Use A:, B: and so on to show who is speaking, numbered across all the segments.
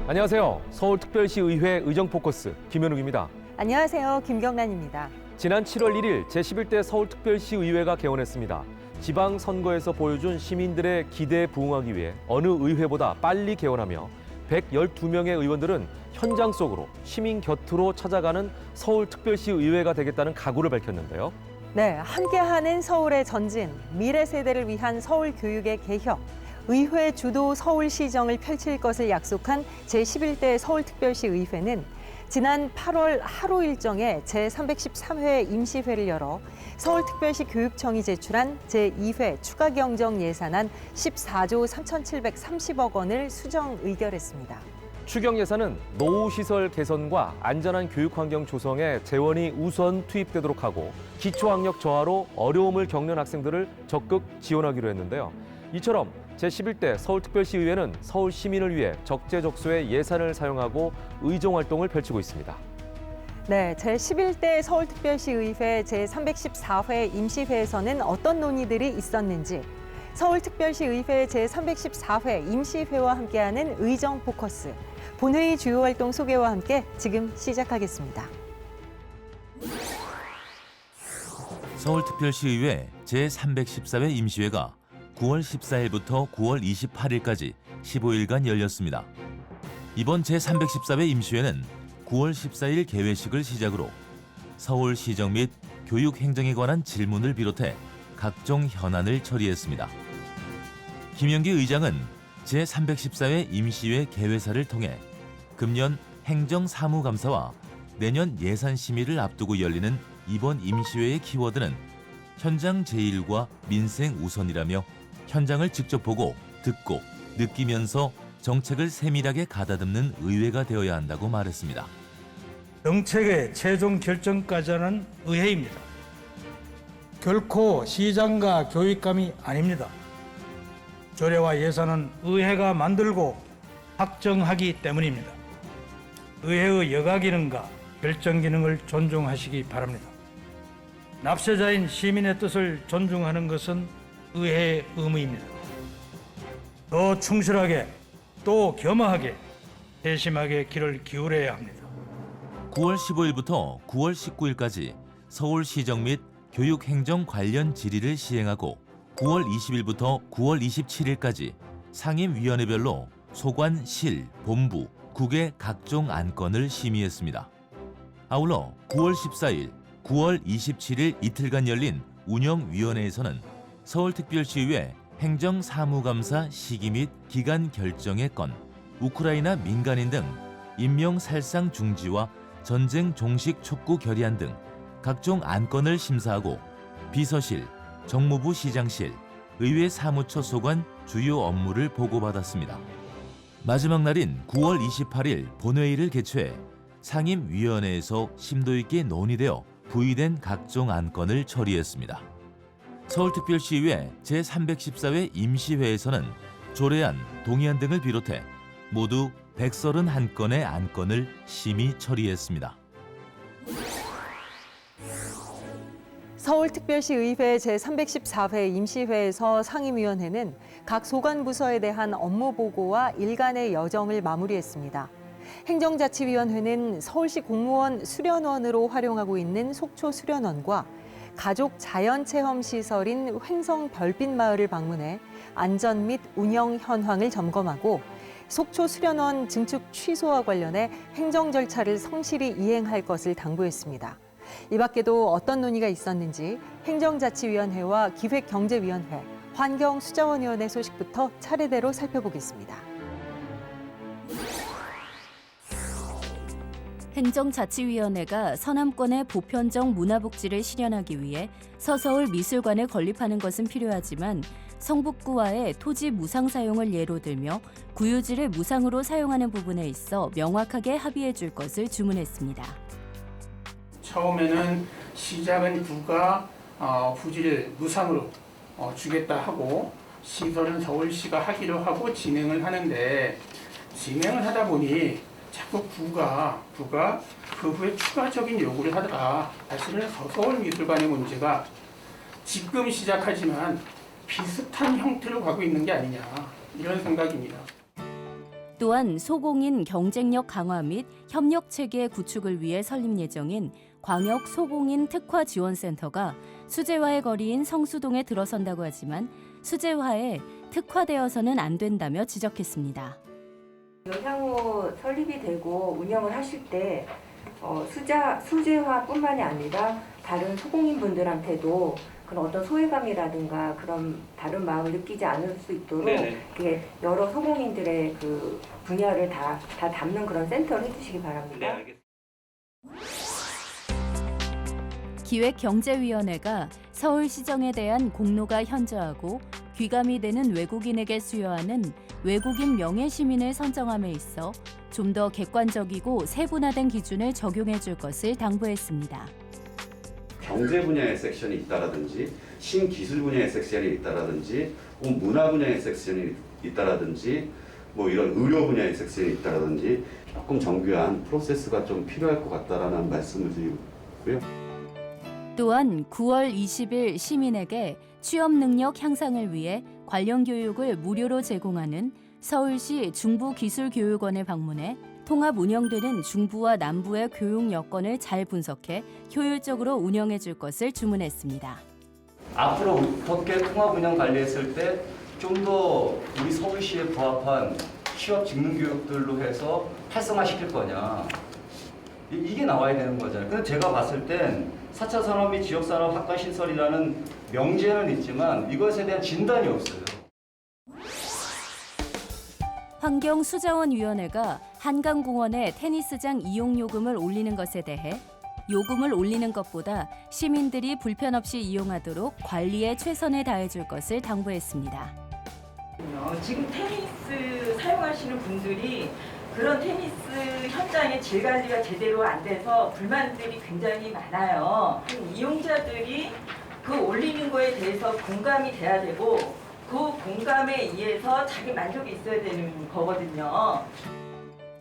A: 안녕하세요. 서울특별시의회 의정포커스 김현욱입니다.
B: 안녕하세요. 김경란입니다.
A: 지난 7월 1일 제11대 서울특별시의회가 개원했습니다. 지방선거에서 보여준 시민들의 기대에 부응하기 위해 어느 의회보다 빨리 개원하며 112명의 의원들은 현장 속으로 시민 곁으로 찾아가는 서울특별시의회가 되겠다는 각오를 밝혔는데요.
B: 네, 함께하는 서울의 전진, 미래 세대를 위한 서울 교육의 개혁, 의회 주도 서울시정을 펼칠 것을 약속한 제11대 서울특별시의회는 지난 8월 하루 일정에 제313회 임시회를 열어 서울특별시 교육청이 제출한 제2회 추가 경정 예산안 14조 3,730억 원을 수정 의결했습니다.
A: 추경 예산은 노후시설 개선과 안전한 교육 환경 조성에 재원이 우선 투입되도록 하고 기초학력 저하로 어려움을 겪는 학생들을 적극 지원하기로 했는데요. 이처럼 제11대 서울특별시의회는 서울 시민을 위해 적재적소에 예산을 사용하고 의정 활동을 펼치고 있습니다.
B: 네, 제11대 서울특별시의회 제314회 임시회에서는 어떤 논의들이 있었는지 서울특별시의회 제314회 임시회와 함께하는 의정 포커스, 본회의 주요 활동 소개와 함께 지금 시작하겠습니다.
C: 서울특별시의회 제314회 임시회가 9월 14일부터 9월 28일까지 15일간 열렸습니다. 이번 제314회 임시회는 9월 14일 개회식을 시작으로 서울시정 및 교육행정에 관한 질문을 비롯해 각종 현안을 처리했습니다. 김영기 의장은 제314회 임시회 개회사를 통해 금년 행정사무감사와 내년 예산심의를 앞두고 열리는 이번 임시회의 키워드는 현장 제일과 민생 우선이라며 현장을 직접 보고 듣고 느끼면서 정책을 세밀하게 가다듬는 의회가 되어야 한다고 말했습니다.
D: 정책의 최종 결정까지 하는 의회입니다. 결코 시장과 교육감이 아닙니다. 조례와 예산은 의회가 만들고 확정하기 때문입니다. 의회의 여가기능과 결정기능을 존중하시기 바랍니다. 납세자인 시민의 뜻을 존중하는 것은 의회의 의무입니다. 더 충실하게 또 겸허하게 세심하게 귀를 기울여야 합니다.
C: 9월 15일부터 9월 19일까지 서울시정 및 교육행정 관련 질의를 시행하고 9월 20일부터 9월 27일까지 상임위원회별로 소관, 실, 본부, 국의 각종 안건을 심의했습니다. 아울러 9월 14일, 9월 27일 이틀간 열린 운영위원회에서는 서울특별시의회 행정사무감사 시기 및 기간 결정의 건, 우크라이나 민간인 등 인명살상 중지와 전쟁 종식 촉구 결의안 등 각종 안건을 심사하고 비서실, 정무부 시장실, 의회 사무처 소관 주요 업무를 보고받았습니다. 마지막 날인 9월 28일 본회의를 개최해 상임위원회에서 심도 있게 논의되어 부의된 각종 안건을 처리했습니다. 서울특별시의회 제314회 임시회에서는 조례안, 동의안 등을 비롯해 모두 131건의 안건을 심의 처리했습니다.
B: 서울특별시의회 제314회 임시회에서 상임위원회는 각 소관부서에 대한 업무 보고와 일간의 여정을 마무리했습니다. 행정자치위원회는 서울시 공무원 수련원으로 활용하고 있는 속초 수련원과 가족 자연체험시설인 횡성 별빛마을을 방문해 안전 및 운영 현황을 점검하고 속초 수련원 증축 취소와 관련해 행정 절차를 성실히 이행할 것을 당부했습니다. 이 밖에도 어떤 논의가 있었는지 행정자치위원회와 기획경제위원회, 환경수자원위원회 소식부터 차례대로 살펴보겠습니다.
E: 행정자치위원회가 서남권의 보편적 문화복지를 실현하기 위해 서서울 미술관을 건립하는 것은 필요하지만 성북구와의 토지 무상 사용을 예로 들며 구유지를 무상으로 사용하는 부분에 있어 명확하게 합의해 줄 것을 주문했습니다.
F: 처음에는 시작은 구가 부지를 무상으로 주겠다 하고 시설은 서울시가 하기로 하고 진행을 하는데 진행을 하다 보니 자꾸 구가 그 후에 추가적인 요구를 하다가 사실은 서울미술관의 문제가 지금 시작하지만 비슷한 형태로 가고 있는 게 아니냐 이런 생각입니다.
E: 또한 소공인 경쟁력 강화 및 협력 체계 구축을 위해 설립 예정인 광역 소공인 특화 지원센터가 수재화의 거리인 성수동에 들어선다고 하지만 수재화에 특화되어서는 안 된다며 지적했습니다.
G: 향후 설립이 되고 운영을 하실 때 수재화뿐만이 아니라 다른 소공인분들한테도 그런 어떤 소외감이라든가 그런 다른 마음을 느끼지 않을 수 있도록 이렇게 여러 소공인들의 그 분야를 다 담는 그런 센터를 해주시기 바랍니다.
E: 기획경제위원회가 서울시정에 대한 공로가 현저하고 귀감이 되는 외국인에게 수여하는 외국인 명예시민을 선정함에 있어 좀 더 객관적이고 세분화된 기준을 적용해 줄 것을 당부했습니다.
H: 경제 분야의 섹션이 있다라든지 신기술 분야의 섹션이 있다라든지 문화 분야의 섹션이 있다라든지 뭐 이런 의료 분야의 섹션이 있다라든지 조금 정교한 프로세스가 좀 필요할 것 같다라는 말씀을 드리고요.
E: 또한 9월 20일 시민에게 취업 능력 향상을 위해 관련 교육을 무료로 제공하는 서울시 중부기술교육원을 방문해 통합 운영되는 중부와 남부의 교육 여건을 잘 분석해 효율적으로 운영해 줄 것을 주문했습니다.
I: 앞으로 어떻게 통합 운영 관리했을 때 좀 더 우리 서울시에 부합한 취업 직능 교육들로 해서 활성화시킬 거냐. 이게 나와야 되는 거잖아요. 근데 제가 봤을 땐 4차 산업 및 지역산업 학과 신설이라는 명제는 있지만 이것에 대한 진단이 없어요.
E: 환경수자원위원회가 한강공원의 테니스장 이용 요금을 올리는 것에 대해 요금을 올리는 것보다 시민들이 불편 없이 이용하도록 관리에 최선을 다해줄 것을 당부했습니다.
J: 지금 테니스 사용하시는 분들이 그런 테니스 현장의 질 관리가 제대로 안 돼서 불만들이 굉장히 많아요. 이용자들이 그 올리는 거에 대해서 공감이 돼야 되고 그 공감에 의해서 자기 만족이 있어야 되는 거거든요.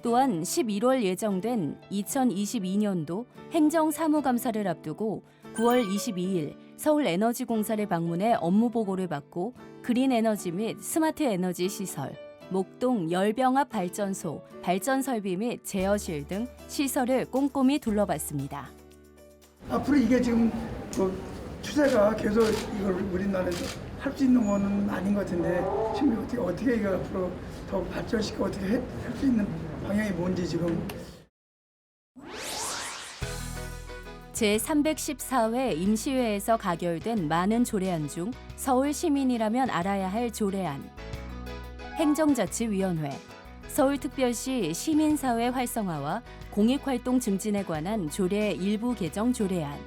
E: 또한 11월 예정된 2022년도 행정사무감사를 앞두고 9월 22일 서울에너지공사를 방문해 업무 보고를 받고 그린에너지 및 스마트에너지 시설, 목동 열병합 발전소, 발전설비 및 제어실 등 시설을 꼼꼼히 둘러봤습니다.
K: 앞으로 이게 지금 추세가 계속 이걸 우리나라에서 할 수 있는 거는 아닌 것 같은데 지금 어떻게 이거 앞으로 더 발전시키고 어떻게 할 수 있는 방향이 뭔지 지금.
E: 제314회 임시회에서 가결된 많은 조례안 중 서울 시민이라면 알아야 할 조례안. 행정자치위원회, 서울특별시 시민사회 활성화와 공익활동 증진에 관한 조례 일부 개정 조례안.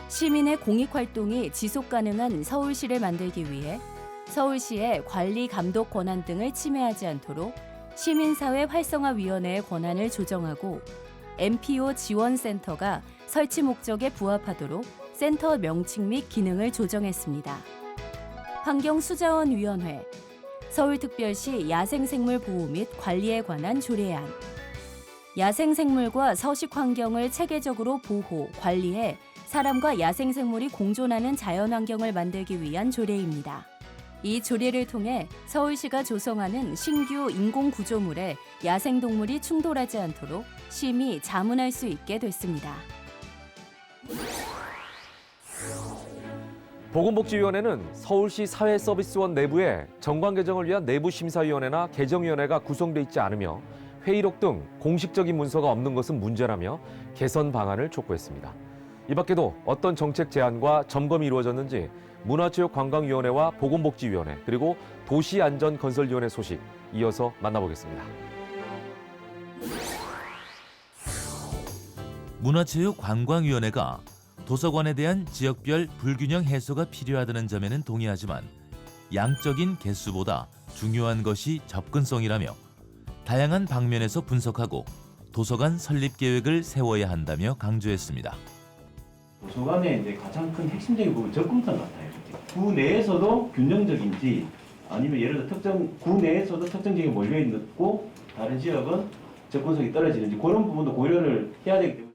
E: 시민의 공익활동이 지속가능한 서울시를 만들기 위해 서울시의 관리 감독 권한 등을 침해하지 않도록 시민사회 활성화위원회의 권한을 조정하고 MPO 지원센터가 설치 목적에 부합하도록 센터 명칭 및 기능을 조정했습니다. 환경수자원위원회, 서울특별시 야생생물 보호 및 관리에 관한 조례안. 야생생물과 서식환경을 체계적으로 보호, 관리해 사람과 야생생물이 공존하는 자연환경을 만들기 위한 조례입니다. 이 조례를 통해 서울시가 조성하는 신규 인공구조물에 야생동물이 충돌하지 않도록 심히 자문할 수 있게 됐습니다.
A: 보건복지위원회는 서울시 사회서비스원 내부에 정관 개정을 위한 내부심사위원회나 개정위원회가 구성돼 있지 않으며 회의록 등 공식적인 문서가 없는 것은 문제라며 개선 방안을 촉구했습니다. 이 밖에도 어떤 정책 제안과 점검이 이루어졌는지 문화체육관광위원회와 보건복지위원회 그리고 도시안전건설위원회 소식 이어서 만나보겠습니다.
C: 문화체육관광위원회가 도서관에 대한 지역별 불균형 해소가 필요하다는 점에는 동의하지만 양적인 개수보다 중요한 것이 접근성이라며 다양한 방면에서 분석하고 도서관 설립 계획을 세워야 한다며 강조했습니다.
L: 도서관의 이제 가장 큰 핵심적인 부분 접근성 같아요. 구 내에서도 균형적인지 아니면 예를 들어 특정 구 내에서도 특정 지역에 몰려 있고 다른 지역은 접근성이 떨어지는지 그런 부분도 고려를 해야 되기 때문에.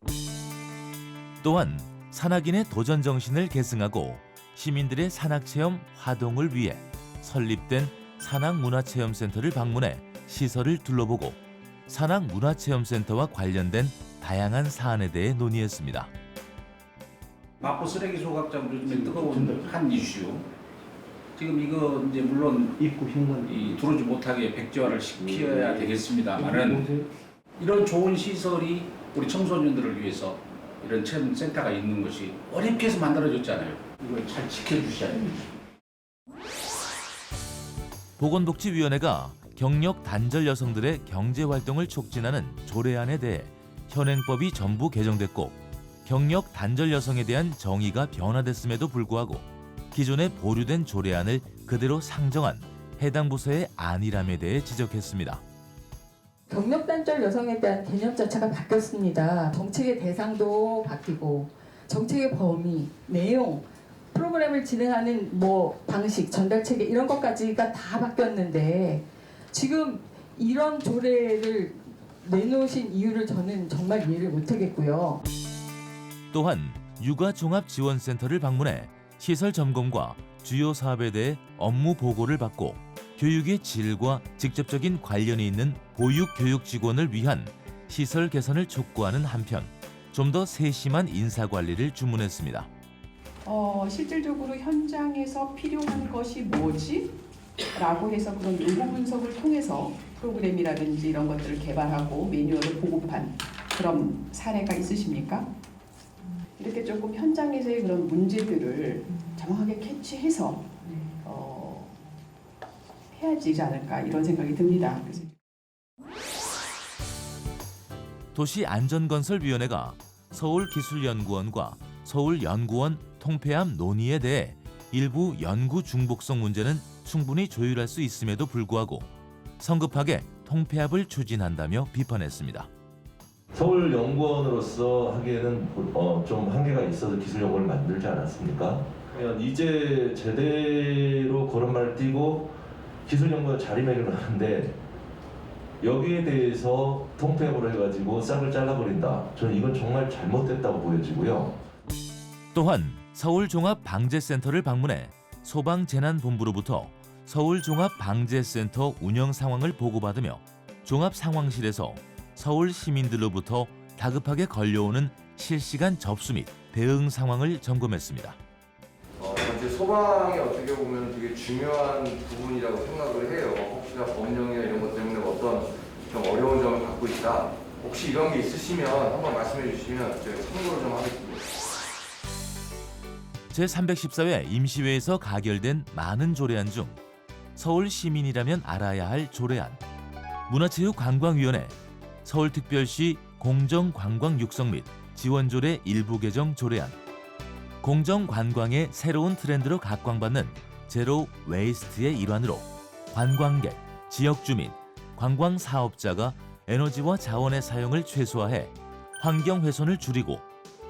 C: 또한 산악인의 도전 정신을 계승하고 시민들의 산악체험 화동을 위해 설립된 산악문화체험센터를 방문해 시설을 둘러보고 산악문화체험센터와 관련된 다양한 사안에 대해 논의했습니다.
M: 마포 쓰레기 소각장 요즘에 뜨거운 한 이슈. 지금 이거 이제 물론
L: 입구 흉만
M: 들어오지 못하게 백지화를 시켜야 되겠습니다만은 이런 좋은 시설이 우리 청소년들을 위해서 이런 체험 센터가 있는 것이 어렵게 해서 만들어졌잖아요. 이걸 잘 지켜주셔야 됩니다.
C: 보건복지위원회가 경력 단절 여성들의 경제활동을 촉진하는 조례안에 대해 현행법이 전부 개정됐고 경력 단절 여성에 대한 정의가 변화됐음에도 불구하고 기존에 보류된 조례안을 그대로 상정한 해당 부서의 안일함에 대해 지적했습니다.
N: 경력 단절 여성에 대한 개념 자체가 바뀌었습니다. 정책의 대상도 바뀌고 정책의 범위, 내용, 프로그램을 진행하는 방식, 전달 체계 이런 것까지가 다 바뀌었는데 지금 이런 조례를 내놓으신 이유를 저는 정말 이해를 못하겠고요.
C: 또한 육아종합지원센터를 방문해 시설 점검과 주요 사업에 대해 업무 보고를 받고 교육의 질과 직접적인 관련이 있는 보육교육 직원을 위한 시설 개선을 촉구하는 한편 좀 더 세심한 인사관리를 주문했습니다.
O: 실질적으로 현장에서 필요한 것이 뭐지? 라고 해서 그런 요구 분석을 통해서 프로그램이라든지 이런 것들을 개발하고 매뉴얼을 보급한 그런 사례가 있으십니까? 이렇게 조금 현장에서의 그런 문제들을 정확하게 캐치해서 해야지 않을까 이런 생각이 듭니다.
C: 도시안전건설위원회가 서울기술연구원과 서울연구원 통폐합 논의에 대해 일부 연구 중복성 문제는 충분히 조율할 수 있음에도 불구하고 성급하게 통폐합을 추진한다며 비판했습니다.
P: 서울연구원으로서 하기에는 좀 한계가 있어서 기술연구원을 만들지 않았습니까? 이제 제대로 걸음마를 띄고 기술연구원 자리매김을 하는데 여기에 대해서 통폐합으로 해가지고 싹을 잘라버린다. 저는 이건 정말 잘못됐다고 보여지고요.
C: 또한 서울종합방재센터를 방문해 소방재난본부로부터 서울종합방재센터 운영 상황을 보고받으며 종합상황실에서 서울 시민들로부터 다급하게 걸려오는 실시간 접수 및 대응 상황을 점검했습니다.
Q: 현재 소방이 어떻게 보면 되게 중요한 부분이라고 생각을 해요. 혹시나 법령이나 이런 것 때문에 어떤 좀 어려운 점을 갖고 있다. 혹시 이런 게 있으시면 한번 말씀해 주시면 제가 참고를 좀 하겠습니다.
C: 제314회 임시회에서 가결된 많은 조례안 중 서울 시민이라면 알아야 할 조례안, 문화체육관광위원회, 서울특별시 공정관광 육성 및 지원조례 일부 개정 조례안, 공정관광의 새로운 트렌드로 각광받는 제로 웨이스트의 일환으로 관광객, 지역주민, 관광사업자가 에너지와 자원의 사용을 최소화해 환경훼손을 줄이고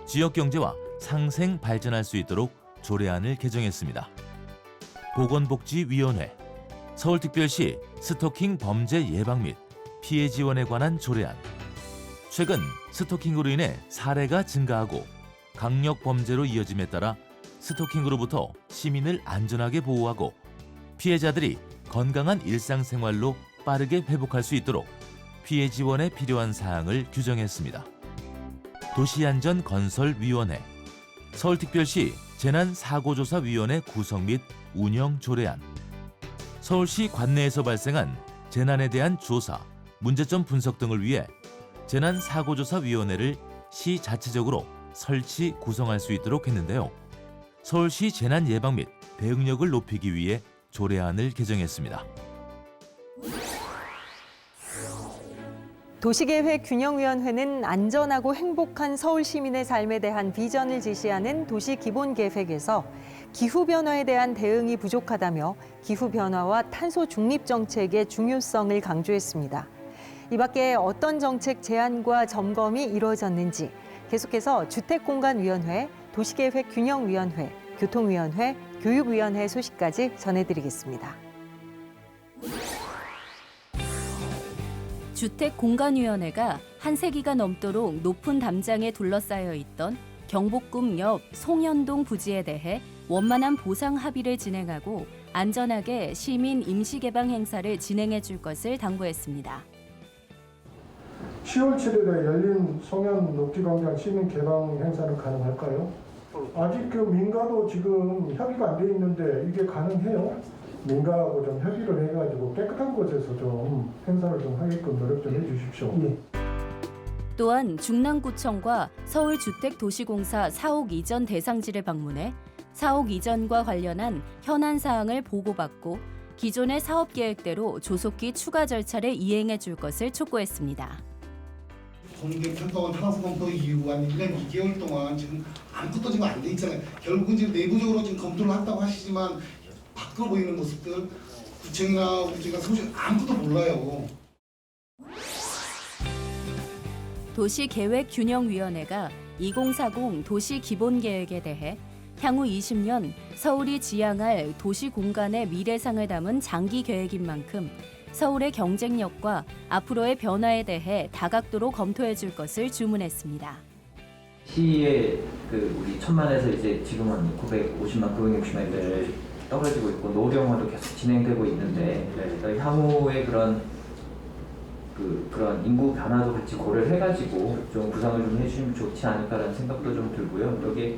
C: 지역경제와 상생 발전할 수 있도록 조례안을 개정했습니다. 보건복지위원회, 서울특별시 스토킹 범죄 예방 및 피해 지원에 관한 조례안. 최근 스토킹으로 인해 사례가 증가하고 강력 범죄로 이어짐에 따라 스토킹으로부터 시민을 안전하게 보호하고 피해자들이 건강한 일상생활로 빠르게 회복할 수 있도록 피해 지원에 필요한 사항을 규정했습니다. 도시안전건설위원회, 서울특별시 재난사고조사위원회 구성 및 운영 조례안, 서울시 관내에서 발생한 재난에 대한 조사, 문제점 분석 등을 위해 재난사고조사위원회를 시 자체적으로 설치 구성할 수 있도록 했는데요. 서울시 재난 예방 및 대응력을 높이기 위해 조례안을 개정했습니다.
B: 도시계획균형위원회는 안전하고 행복한 서울 시민의 삶에 대한 비전을 제시하는 도시기본계획에서 기후변화에 대한 대응이 부족하다며 기후변화와 탄소 중립 정책의 중요성을 강조했습니다. 이 밖에 어떤 정책 제안과 점검이 이루어졌는지 계속해서 주택공간위원회, 도시계획균형위원회, 교통위원회, 교육위원회 소식까지 전해드리겠습니다.
E: 주택공간위원회가 한 세기가 넘도록 높은 담장에 둘러싸여 있던 경복궁 옆 송현동 부지에 대해 원만한 보상 합의를 진행하고 안전하게 시민 임시개방 행사를 진행해 줄 것을 당부했습니다.
R: 10월 7일에 열린 송현 녹지광장 시민 개방 행사는 가능할까요? 아직 그 민가도 지금 협의가 안 돼 있는데 이게 가능해요? 민가하고 좀 협의를 해가지고 깨끗한 곳에서 좀 행사를 좀 하게끔 노력 좀 해주십시오. 예.
E: 또한 중랑구청과 서울주택도시공사 사옥 이전 대상지를 방문해 사옥 이전과 관련한 현안 사항을 보고받고 기존의 사업 계획대로 조속히 추가 절차를 이행해 줄 것을 촉구했습니다.
S: 공개평가원 하나서 검토 이후 한 1년 2개월 동안 지금 아무것도 지금 안 돼 있잖아요. 결국은 지금 내부적으로 지금 검토를 한다고 하시지만 밖으로 보이는 모습들 구청이나 우리가 사무실 아무것도 몰라요.
E: 도시계획균형위원회가 2040 도시기본계획에 대해 향후 20년 서울이 지향할 도시 공간의 미래상을 담은 장기 계획인 만큼 서울의 경쟁력과 앞으로의 변화에 대해 다각도로 검토해 줄 것을 주문했습니다.
T: 시의 우리 1000만에서 이제 지금은 950만, 960만대를 떨어지고 있고 노령화도 계속 진행되고 있는데 향후에 그런 인구 변화도 같이 고려를 해가지고 좀 구상을 좀 해주시면 좋지 않을까라는 생각도 좀 들고요. 여기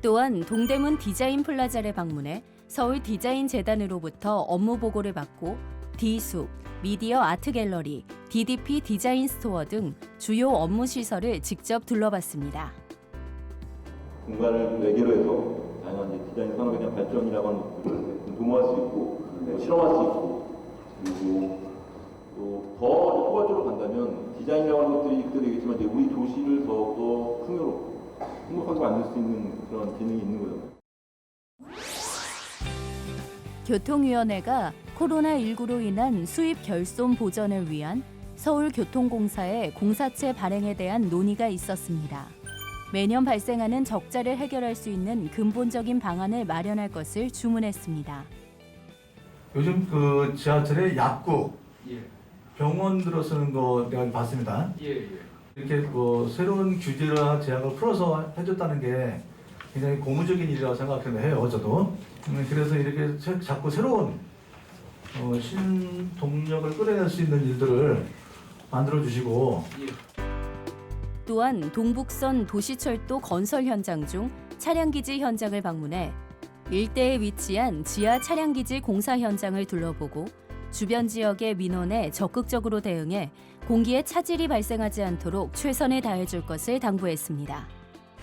E: 또한 동대문 디자인 플라자를 방문해 서울 디자인 재단으로부터 업무 보고를 받고 D숲, 미디어 아트 갤러리, DDP 디자인 스토어 등 주요 업무 시설을 직접 둘러봤습니다.
U: 공간을 매개로 해서 다양한 디자인 산업에 대한 발전이라고 하는 것들을 도모할 수 있고 실험할 수 있고 그리고 또 더 포괄적으로 간다면 디자인이라고 하는 것들이 그대로겠지만 우리 도시를 더욱더 풍요롭고 행복하게 만들 수 있는 그런 기능이 있는 거죠.
E: 교통위원회가 코로나19로 인한 수입 결손 보전을 위한 서울교통공사의 공사체 발행에 대한 논의가 있었습니다. 매년 발생하는 적자를 해결할 수 있는 근본적인 방안을 마련할 것을 주문했습니다.
V: 요즘 지하철에 약국, 병원들로 쓰는 거 내가 봤습니다. 이렇게 새로운 규제나 제약을 풀어서 해줬다는 게 굉장히 고무적인 일이라고 생각해요, 저도. 그래서 이렇게 자꾸 새로운 신동력을 끌어낼 수 있는 일들을 만들어주시고
E: 또한 동북선 도시철도 건설 현장 중 차량기지 현장을 방문해 일대에 위치한 지하 차량기지 공사 현장을 둘러보고 주변 지역의 민원에 적극적으로 대응해 공기에 차질이 발생하지 않도록 최선을 다해줄 것을 당부했습니다.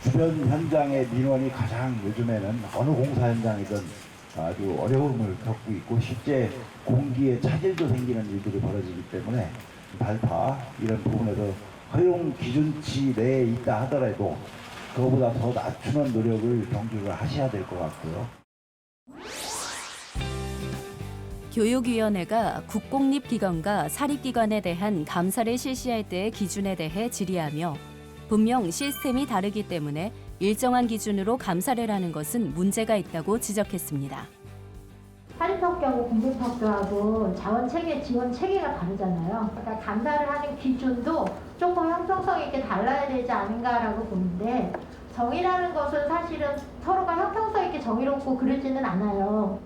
W: 주변 현장의 민원이 가장 요즘에는 어느 공사 현장이든 아주 어려움을 겪고 있고 실제 공기에 차질도 생기는 일들이 벌어지기 때문에 발파 이런 부분에서 허용 기준치 내에 있다 하더라도 그거보다 더 낮추는 노력을 경주를 하셔야 될 것 같고요.
E: 교육위원회가 국공립기관과 사립기관에 대한 감사를 실시할 때의 기준에 대해 질의하며 분명 시스템이 다르기 때문에 일정한 기준으로 감사를 하는 것은 문제가 있다고 지적했습니다.
X: 사립학교하고 공립학교하고 자원체계, 지원체계가 다르잖아요. 그러니까 감사를 하는 기준도 조금 형평성 있게 달라야 되지 않은가라고 보는데 정의라는 것은 사실은 서로가 형평성 있게 정의롭고 그러지는 않아요.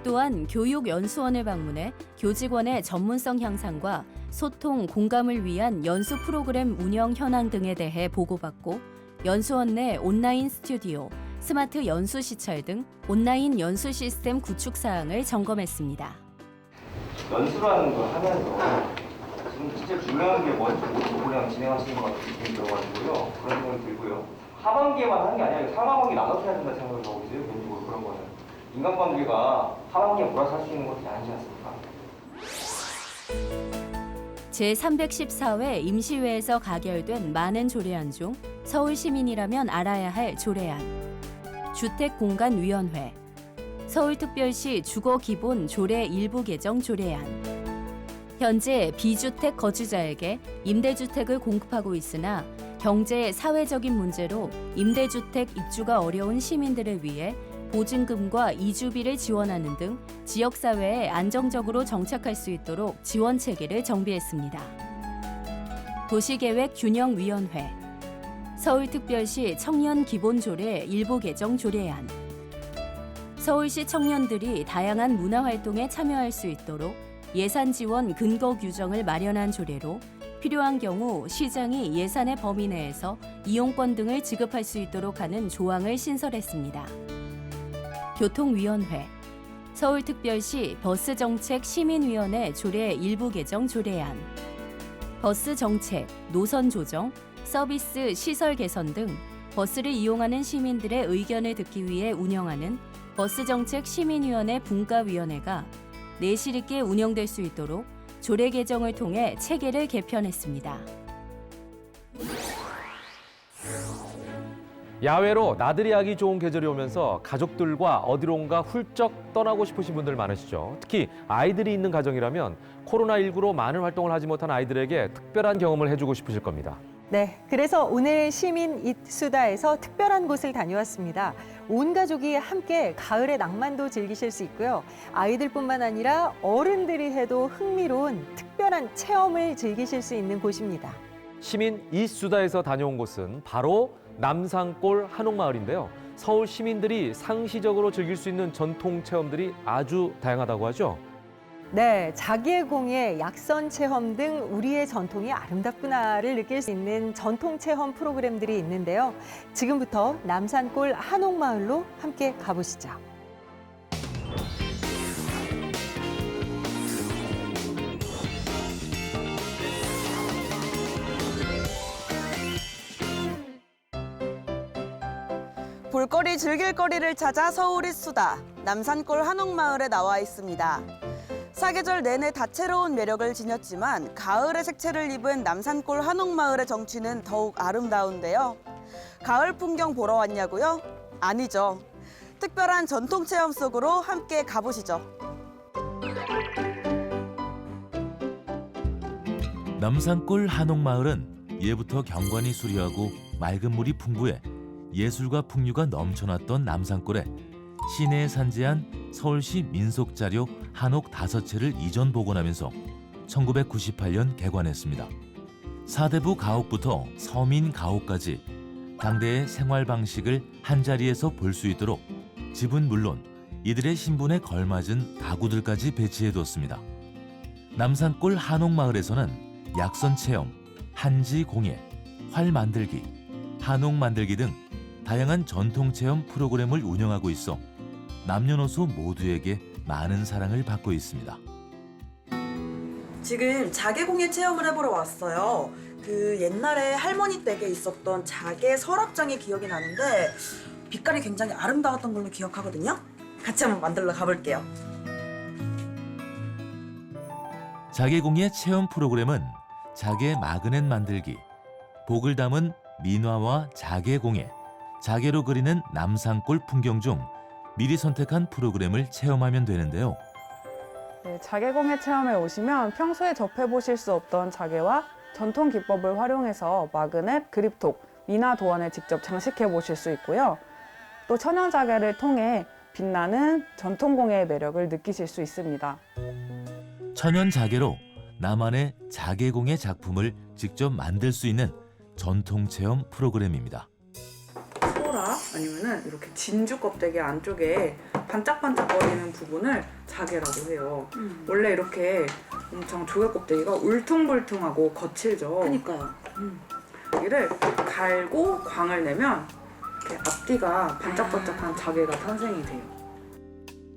E: 또한 교육연수원을 방문해 교직원의 전문성 향상과 소통, 공감을 위한 연수 프로그램 운영 현황 등에 대해 보고받고 연수원 내 온라인 스튜디오, 스마트 연수 시철 등 온라인 연수 시스템 구축 사항을 점검했습니다.
Y: 연수라는 걸 하면서 지금 진짜 중요한 게 뭔지 모르고 그냥 진행하시는 것 같은 느낌이 들어가지고요. 그런 생각이 들고요. 하반기에만 하는 게 아니라 상하반기 나눠서 해야 된다 생각을 하고 있어요. 개인적으로 그런 거는. 인간관계가 하반기에 몰아서 할 수 있는 것이 아니지 않습니까?
E: 제314회 임시회에서 가결된 많은 조례안 중 서울시민이라면 알아야 할 조례안, 주택공간위원회, 서울특별시 주거기본 조례 일부 개정 조례안. 현재 비주택 거주자에게 임대주택을 공급하고 있으나 경제, 사회적인 문제로 임대주택 입주가 어려운 시민들을 위해 보증금과 이주비를 지원하는 등 지역사회에 안정적으로 정착할 수 있도록 지원 체계를 정비했습니다. 도시계획균형위원회, 서울특별시 청년기본조례 일부 개정 조례안. 서울시 청년들이 다양한 문화활동에 참여할 수 있도록 예산 지원 근거 규정을 마련한 조례로 필요한 경우 시장이 예산의 범위 내에서 이용권 등을 지급할 수 있도록 하는 조항을 신설했습니다. 교통위원회, 서울특별시 버스정책시민위원회 조례 일부 개정 조례안, 버스정책, 노선 조정, 서비스 시설 개선 등 버스를 이용하는 시민들의 의견을 듣기 위해 운영하는 버스정책시민위원회 분과위원회가 내실 있게 운영될 수 있도록 조례 개정을 통해 체계를 개편했습니다.
A: 야외로 나들이 하기 좋은 계절이 오면서 가족들과 어디론가 훌쩍 떠나고 싶으신 분들 많으시죠. 특히 아이들이 있는 가정이라면 코로나19로 많은 활동을 하지 못한 아이들에게 특별한 경험을 해주고 싶으실 겁니다.
B: 네, 그래서 오늘 시민 이수다에서 특별한 곳을 다녀왔습니다. 온 가족이 함께 가을의 낭만도 즐기실 수 있고요. 아이들뿐만 아니라 어른들이 해도 흥미로운 특별한 체험을 즐기실 수 있는 곳입니다.
A: 시민 이수다에서 다녀온 곳은 바로 남산골 한옥마을인데요. 서울 시민들이 상시적으로 즐길 수 있는 전통 체험들이 아주 다양하다고 하죠.
B: 네, 자기의 공예, 약선 체험 등 우리의 전통이 아름답구나를 느낄 수 있는 전통 체험 프로그램들이 있는데요. 지금부터 남산골 한옥마을로 함께 가보시죠.
D: 볼거리 즐길 거리를 찾아 서울이 수다, 남산골 한옥마을에 나와 있습니다. 사계절 내내 다채로운 매력을 지녔지만 가을의 색채를 입은 남산골 한옥마을의 정취는 더욱 아름다운데요. 가을 풍경 보러 왔냐고요? 아니죠. 특별한 전통 체험 속으로 함께 가보시죠.
C: 남산골 한옥마을은 예부터 경관이 수려하고 맑은 물이 풍부해 예술과 풍류가 넘쳐났던 남산골에 시내에 산재한 서울시 민속자료 한옥 5채를 이전 복원하면서 1998년 개관했습니다. 사대부 가옥부터 서민 가옥까지 당대의 생활 방식을 한자리에서 볼 수 있도록 집은 물론 이들의 신분에 걸맞은 가구들까지 배치해뒀습니다. 남산골 한옥마을에서는 약선 체험, 한지 공예, 활 만들기, 한옥 만들기 등 다양한 전통 체험 프로그램을 운영하고 있어 남녀노소 모두에게 많은 사랑을 받고 있습니다.
D: 지금 자개공예 체험을 해보러 왔어요. 그 옛날에 할머니 댁에 있었던 자개 서랍장이 기억이 나는데 빛깔이 굉장히 아름다웠던 걸로 기억하거든요. 같이 한번 만들러 가볼게요.
C: 자개공예 체험 프로그램은 자개 마그넷 만들기, 복을 담은 민화와 자개공예, 자개로 그리는 남산골 풍경 중 미리 선택한 프로그램을 체험하면 되는데요.
F: 네, 자개공예 체험에 오시면 평소에 접해보실 수 없던 자개와 전통 기법을 활용해서 마그넷, 그립톡, 미나 도안을 직접 장식해보실 수 있고요. 또 천연 자개를 통해 빛나는 전통공예의 매력을 느끼실 수 있습니다.
C: 천연 자개로 나만의 자개공예 작품을 직접 만들 수 있는 전통 체험 프로그램입니다.
F: 소라 아니면은 이렇게 진주 껍데기 안쪽에 반짝반짝거리는 부분을 자개라고 해요. 원래 이렇게 엄청 조개 껍데기가 울퉁불퉁하고 거칠죠.
D: 그러니까요.
F: 여기를 갈고 광을 내면 이렇게 앞뒤가 반짝반짝한 자개가 탄생이 돼요.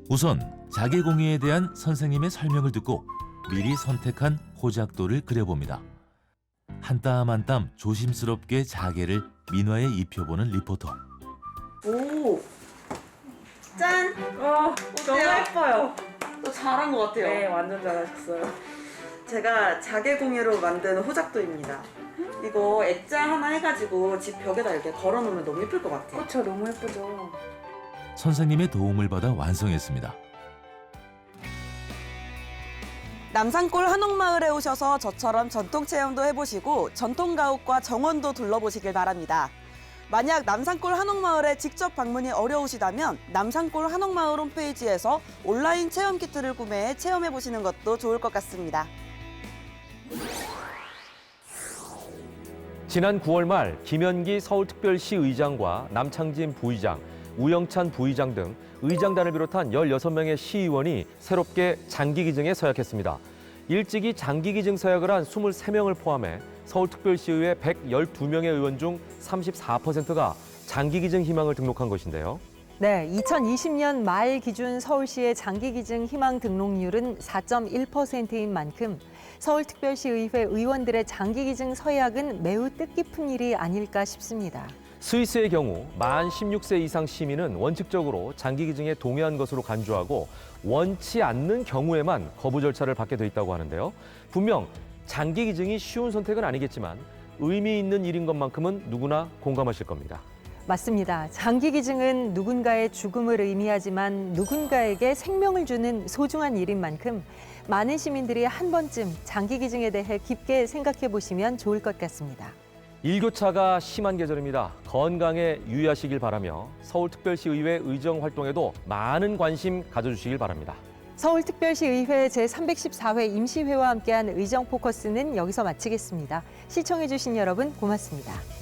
C: 우선 자개공예에 대한 선생님의 설명을 듣고 미리 선택한 호작도를 그려봅니다. 한 땀 한 땀 조심스럽게 자개를 민화에 입혀보는 리포터.
D: 오! 짠! 너무 예뻐요. 또 잘한 것 같아요.
F: 네, 완전 잘하셨어요.
D: 제가 자개공예로 만든 호작도입니다. 이거 액자 하나 해가지고 집 벽에다 이렇게 걸어놓으면 너무 예쁠 것 같아요.
F: 그렇죠, 너무 예쁘죠.
C: 선생님의 도움을 받아 완성했습니다.
D: 남산골 한옥마을에 오셔서 저처럼 전통체험도 해보시고 전통가옥과 정원도 둘러보시길 바랍니다. 만약 남산골 한옥마을에 직접 방문이 어려우시다면 남산골 한옥마을 홈페이지에서 온라인 체험 키트를 구매해 체험해보시는 것도 좋을 것 같습니다.
A: 지난 9월 말 김현기 서울특별시 의장과 남창진 부의장, 우영찬 부의장 등 의장단을 비롯한 16명의 시의원이 새롭게 장기기증에 서약했습니다. 일찍이 장기기증 서약을 한 23명을 포함해 서울특별시의회 112명의 의원 중 34%가 장기기증 희망을 등록한 것인데요.
B: 네, 2020년 말 기준 서울시의 장기기증 희망 등록률은 4.1%인 만큼 서울특별시 의회 의원들의 장기기증 서약은 매우 뜻깊은 일이 아닐까 싶습니다.
A: 스위스의 경우 만 16세 이상 시민은 원칙적으로 장기기증에 동의한 것으로 간주하고 원치 않는 경우에만 거부 절차를 받게 돼 있다고 하는데요. 분명 장기기증이 쉬운 선택은 아니겠지만 의미 있는 일인 것만큼은 누구나 공감하실 겁니다.
B: 맞습니다. 장기기증은 누군가의 죽음을 의미하지만 누군가에게 생명을 주는 소중한 일인 만큼 많은 시민들이 한 번쯤 장기기증에 대해 깊게 생각해 보시면 좋을 것 같습니다.
A: 일교차가 심한 계절입니다. 건강에 유의하시길 바라며 서울특별시 의회 의정 활동에도 많은 관심 가져주시길 바랍니다.
B: 서울특별시 의회 제314회 임시회와 함께한 의정 포커스는 여기서 마치겠습니다. 시청해 주신 여러분 고맙습니다.